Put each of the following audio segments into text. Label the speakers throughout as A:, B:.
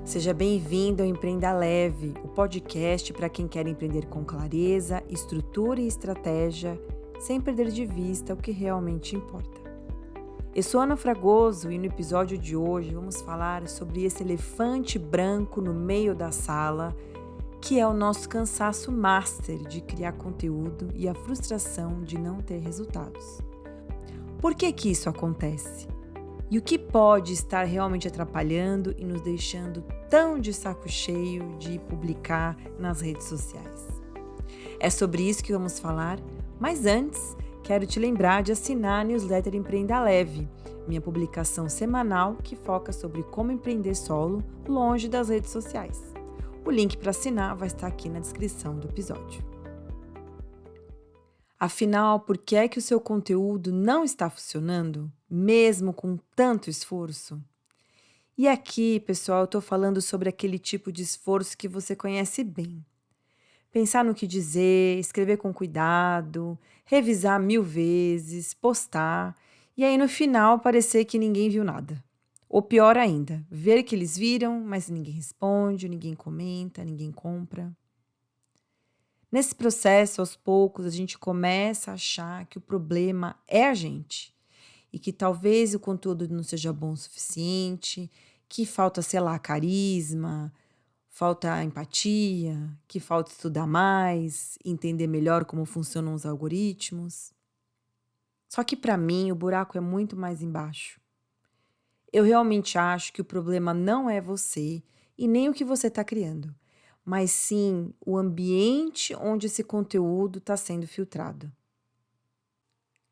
A: Seja bem-vindo ao Empreenda Leve, o podcast para quem quer empreender com clareza, estrutura e estratégia, sem perder de vista o que realmente importa. Eu sou Ana Fragoso e no episódio de hoje vamos falar sobre esse elefante branco no meio da sala, que é o nosso cansaço master de criar conteúdo e a frustração de não ter resultados. Por que isso acontece? E o que pode estar realmente atrapalhando e nos deixando tão de saco cheio de publicar nas redes sociais? É sobre isso que vamos falar, mas antes, quero te lembrar de assinar a newsletter Empreenda Leve, minha publicação semanal que foca sobre como empreender solo longe das redes sociais. O link para assinar vai estar aqui na descrição do episódio. Afinal, por que é que o seu conteúdo não está funcionando, mesmo com tanto esforço? E aqui, pessoal, eu estou falando sobre aquele tipo de esforço que você conhece bem. Pensar no que dizer, escrever com cuidado, revisar 1000 vezes, postar, e aí no final parecer que ninguém viu nada. Ou pior ainda, ver que eles viram, mas ninguém responde, ninguém comenta, ninguém compra. Nesse processo, aos poucos, a gente começa a achar que o problema é a gente e que talvez o conteúdo não seja bom o suficiente, que falta, sei lá, carisma, falta empatia, que falta estudar mais, entender melhor como funcionam os algoritmos. Só que para mim o buraco é muito mais embaixo. Eu realmente acho que o problema não é você e nem o que você está criando, mas sim o ambiente onde esse conteúdo está sendo filtrado.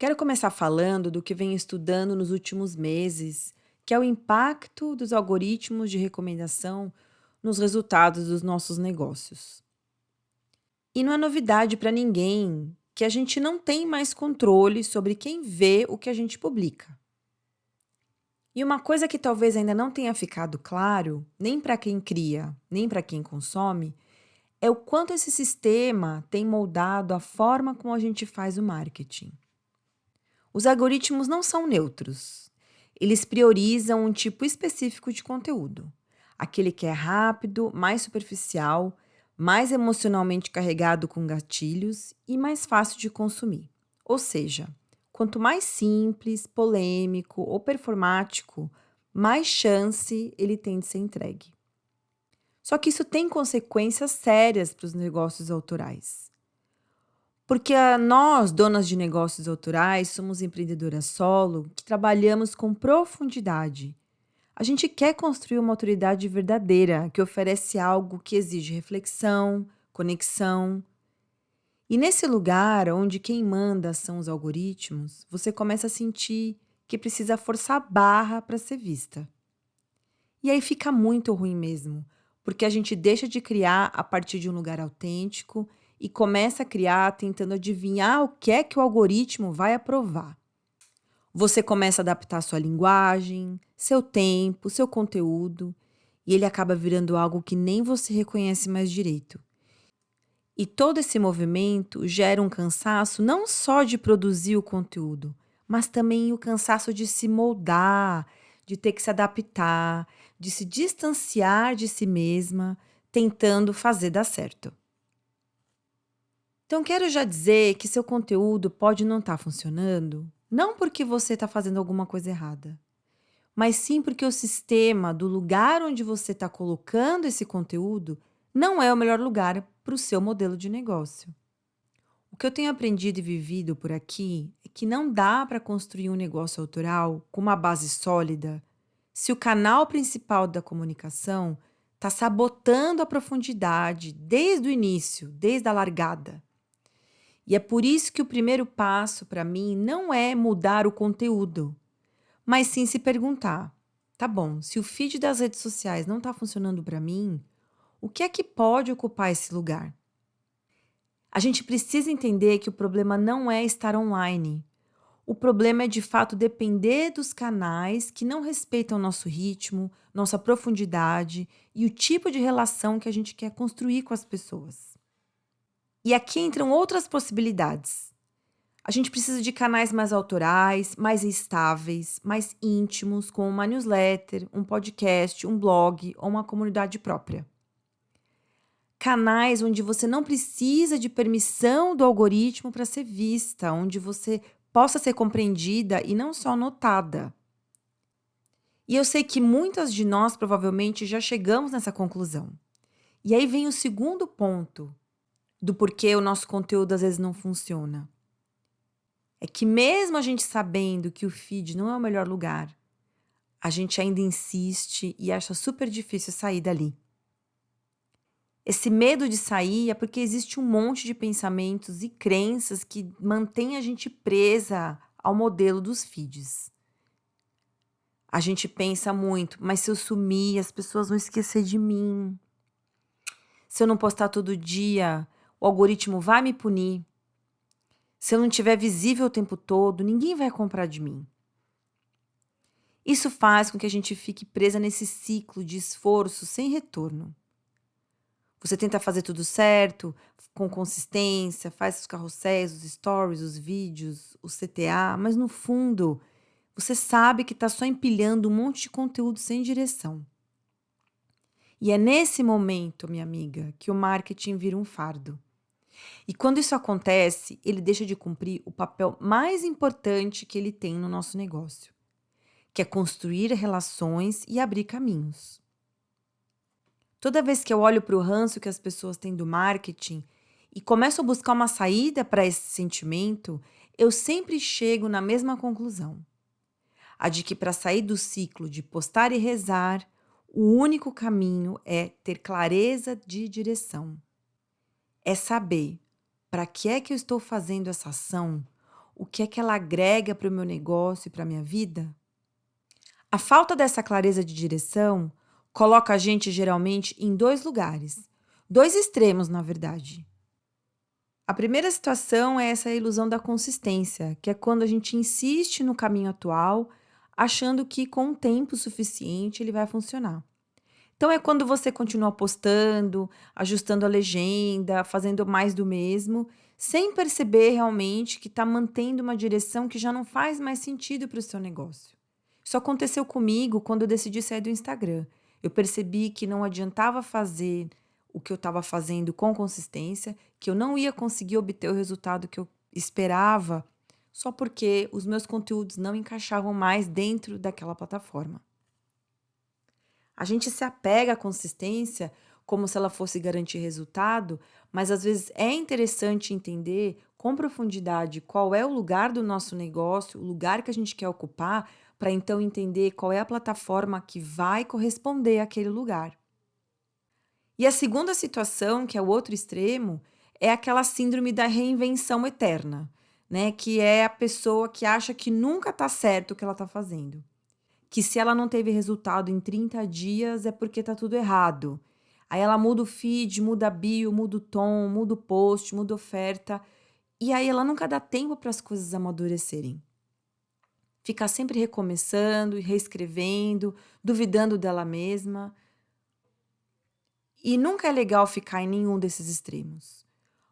A: Quero começar falando do que venho estudando nos últimos meses, que é o impacto dos algoritmos de recomendação nos resultados dos nossos negócios. E não é novidade para ninguém que a gente não tem mais controle sobre quem vê o que a gente publica. E uma coisa que talvez ainda não tenha ficado claro, nem para quem cria, nem para quem consome, é o quanto esse sistema tem moldado a forma como a gente faz o marketing. Os algoritmos não são neutros. Eles priorizam um tipo específico de conteúdo. Aquele que é rápido, mais superficial, mais emocionalmente carregado com gatilhos e mais fácil de consumir. Ou seja, quanto mais simples, polêmico ou performático, mais chance ele tem de ser entregue. Só que isso tem consequências sérias para os negócios autorais. Porque nós, donas de negócios autorais, somos empreendedoras solo que trabalhamos com profundidade. A gente quer construir uma autoridade verdadeira que oferece algo que exige reflexão, conexão. E nesse lugar onde quem manda são os algoritmos, você começa a sentir que precisa forçar a barra para ser vista. E aí fica muito ruim mesmo, porque a gente deixa de criar a partir de um lugar autêntico e começa a criar tentando adivinhar o que o algoritmo vai aprovar. Você começa a adaptar sua linguagem, seu tempo, seu conteúdo, e ele acaba virando algo que nem você reconhece mais direito. E todo esse movimento gera um cansaço não só de produzir o conteúdo, mas também o cansaço de se moldar, de ter que se adaptar, de se distanciar de si mesma, tentando fazer dar certo. Então, quero já dizer que seu conteúdo pode não estar funcionando, não porque você está fazendo alguma coisa errada, mas sim porque o sistema do lugar onde você está colocando esse conteúdo não é o melhor lugar para o seu modelo de negócio. O que eu tenho aprendido e vivido por aqui é que não dá para construir um negócio autoral com uma base sólida se o canal principal da comunicação está sabotando a profundidade desde o início, desde a largada. E é por isso que o primeiro passo para mim não é mudar o conteúdo, mas sim se perguntar: tá bom, se o feed das redes sociais não está funcionando para mim, o que é que pode ocupar esse lugar? A gente precisa entender que o problema não é estar online. O problema é de fato depender dos canais que não respeitam nosso ritmo, nossa profundidade e o tipo de relação que a gente quer construir com as pessoas. E aqui entram outras possibilidades. A gente precisa de canais mais autorais, mais estáveis, mais íntimos, como uma newsletter, um podcast, um blog ou uma comunidade própria. Canais onde você não precisa de permissão do algoritmo para ser vista, onde você possa ser compreendida e não só notada. E eu sei que muitas de nós provavelmente já chegamos nessa conclusão. E aí vem o segundo ponto do porquê o nosso conteúdo às vezes não funciona. É que mesmo a gente sabendo que o feed não é o melhor lugar, a gente ainda insiste e acha super difícil sair dali. Esse medo de sair é porque existe um monte de pensamentos e crenças que mantém a gente presa ao modelo dos feeds. A gente pensa muito, mas se eu sumir, as pessoas vão esquecer de mim. Se eu não postar todo dia, o algoritmo vai me punir. Se eu não estiver visível o tempo todo, ninguém vai comprar de mim. Isso faz com que a gente fique presa nesse ciclo de esforço sem retorno. Você tenta fazer tudo certo, com consistência, faz os carrosséis, os stories, os vídeos, o CTA, mas no fundo, você sabe que está só empilhando um monte de conteúdo sem direção. E é nesse momento, minha amiga, que o marketing vira um fardo. E quando isso acontece, ele deixa de cumprir o papel mais importante que ele tem no nosso negócio, que é construir relações e abrir caminhos. Toda vez que eu olho para o ranço que as pessoas têm do marketing e começo a buscar uma saída para esse sentimento, eu sempre chego na mesma conclusão. A de que para sair do ciclo de postar e rezar, o único caminho é ter clareza de direção. É saber para que é que eu estou fazendo essa ação, o que é que ela agrega para o meu negócio e para a minha vida. A falta dessa clareza de direção coloca a gente geralmente em dois lugares, dois extremos, na verdade. A primeira situação é essa ilusão da consistência, que é quando a gente insiste no caminho atual, achando que com um tempo suficiente ele vai funcionar. Então é quando você continua postando, ajustando a legenda, fazendo mais do mesmo, sem perceber realmente que está mantendo uma direção que já não faz mais sentido para o seu negócio. Isso aconteceu comigo quando eu decidi sair do Instagram. Eu percebi que não adiantava fazer o que eu estava fazendo com consistência, que eu não ia conseguir obter o resultado que eu esperava, só porque os meus conteúdos não encaixavam mais dentro daquela plataforma. A gente se apega à consistência como se ela fosse garantir resultado, mas às vezes é interessante entender com profundidade qual é o lugar do nosso negócio, o lugar que a gente quer ocupar, para então entender qual é a plataforma que vai corresponder àquele lugar. E a segunda situação, que é o outro extremo, é aquela síndrome da reinvenção eterna, né? Que é a pessoa que acha que nunca está certo o que ela está fazendo. Que se ela não teve resultado em 30 dias é porque tá tudo errado. Aí ela muda o feed, muda a bio, muda o tom, muda o post, muda a oferta. E aí ela nunca dá tempo para as coisas amadurecerem. Fica sempre recomeçando e reescrevendo, duvidando dela mesma. E nunca é legal ficar em nenhum desses extremos.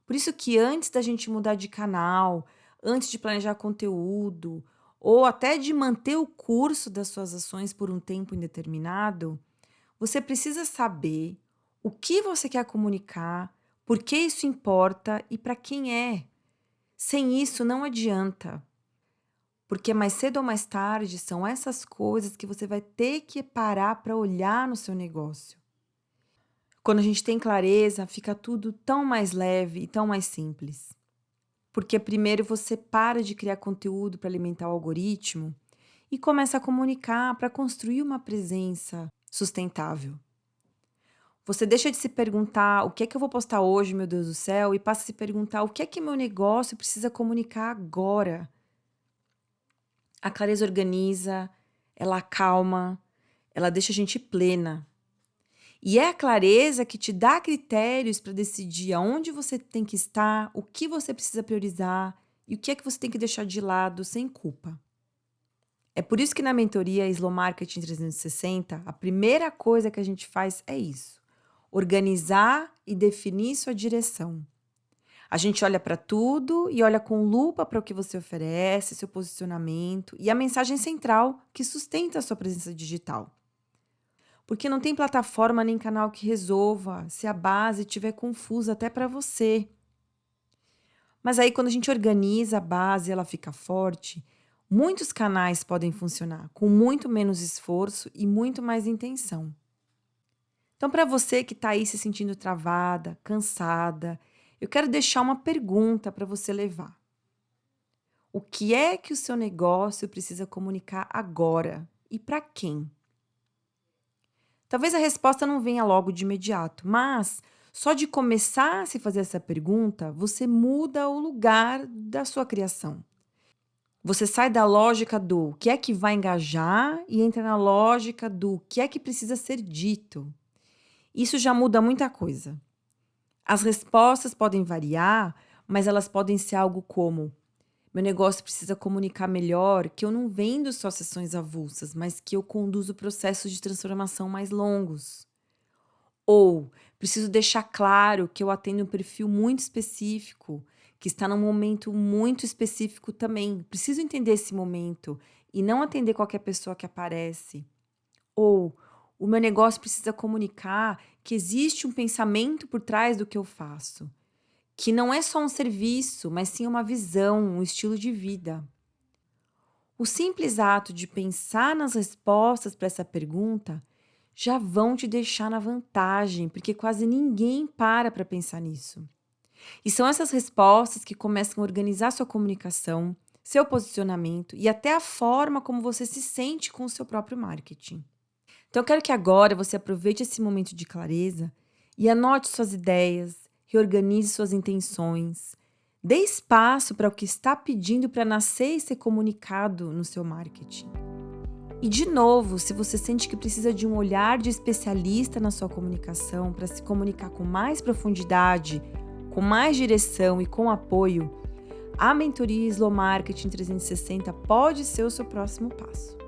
A: Por isso que antes da gente mudar de canal, antes de planejar conteúdo, ou até de manter o curso das suas ações por um tempo indeterminado, você precisa saber o que você quer comunicar, por que isso importa e para quem é. Sem isso não adianta, porque mais cedo ou mais tarde são essas coisas que você vai ter que parar para olhar no seu negócio. Quando a gente tem clareza, fica tudo tão mais leve e tão mais simples. Porque primeiro você para de criar conteúdo para alimentar o algoritmo e começa a comunicar para construir uma presença sustentável. Você deixa de se perguntar o que é que eu vou postar hoje, meu Deus do céu, e passa a se perguntar o que é que meu negócio precisa comunicar agora. A clareza organiza, ela acalma, ela deixa a gente plena. E é a clareza que te dá critérios para decidir aonde você tem que estar, o que você precisa priorizar e o que é que você tem que deixar de lado sem culpa. É por isso que na mentoria Slow Marketing 360, a primeira coisa que a gente faz é isso: organizar e definir sua direção. A gente olha para tudo e olha com lupa para o que você oferece, seu posicionamento e a mensagem central que sustenta a sua presença digital. Porque não tem plataforma nem canal que resolva se a base estiver confusa até para você. Mas aí, quando a gente organiza a base e ela fica forte, muitos canais podem funcionar com muito menos esforço e muito mais intenção. Então, para você que está aí se sentindo travada, cansada, eu quero deixar uma pergunta para você levar. O que é que o seu negócio precisa comunicar agora e para quem? Talvez a resposta não venha logo de imediato, mas só de começar a se fazer essa pergunta, você muda o lugar da sua criação. Você sai da lógica do que é que vai engajar e entra na lógica do que é que precisa ser dito. Isso já muda muita coisa. As respostas podem variar, mas elas podem ser algo como: meu negócio precisa comunicar melhor que eu não vendo só sessões avulsas, mas que eu conduzo processos de transformação mais longos. Ou preciso deixar claro que eu atendo um perfil muito específico, que está num momento muito específico também. Preciso entender esse momento e não atender qualquer pessoa que aparece. Ou o meu negócio precisa comunicar que existe um pensamento por trás do que eu faço, que não é só um serviço, mas sim uma visão, um estilo de vida. O simples ato de pensar nas respostas para essa pergunta já vão te deixar na vantagem, porque quase ninguém para pensar nisso. E são essas respostas que começam a organizar sua comunicação, seu posicionamento e até a forma como você se sente com o seu próprio marketing. Então, eu quero que agora você aproveite esse momento de clareza e anote suas ideias, reorganize suas intenções, dê espaço para o que está pedindo para nascer e ser comunicado no seu marketing. E, de novo, se você sente que precisa de um olhar de especialista na sua comunicação para se comunicar com mais profundidade, com mais direção e com apoio, a mentoria Slow Marketing 360 pode ser o seu próximo passo.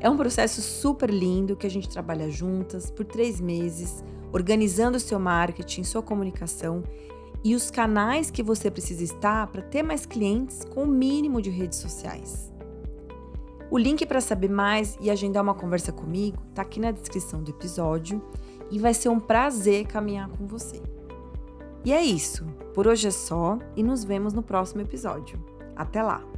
A: É um processo super lindo que a gente trabalha juntas por 3 meses, organizando o seu marketing, sua comunicação e os canais que você precisa estar para ter mais clientes com o mínimo de redes sociais. O link para saber mais e agendar uma conversa comigo está aqui na descrição do episódio e vai ser um prazer caminhar com você. E é isso, por hoje é só e nos vemos no próximo episódio. Até lá!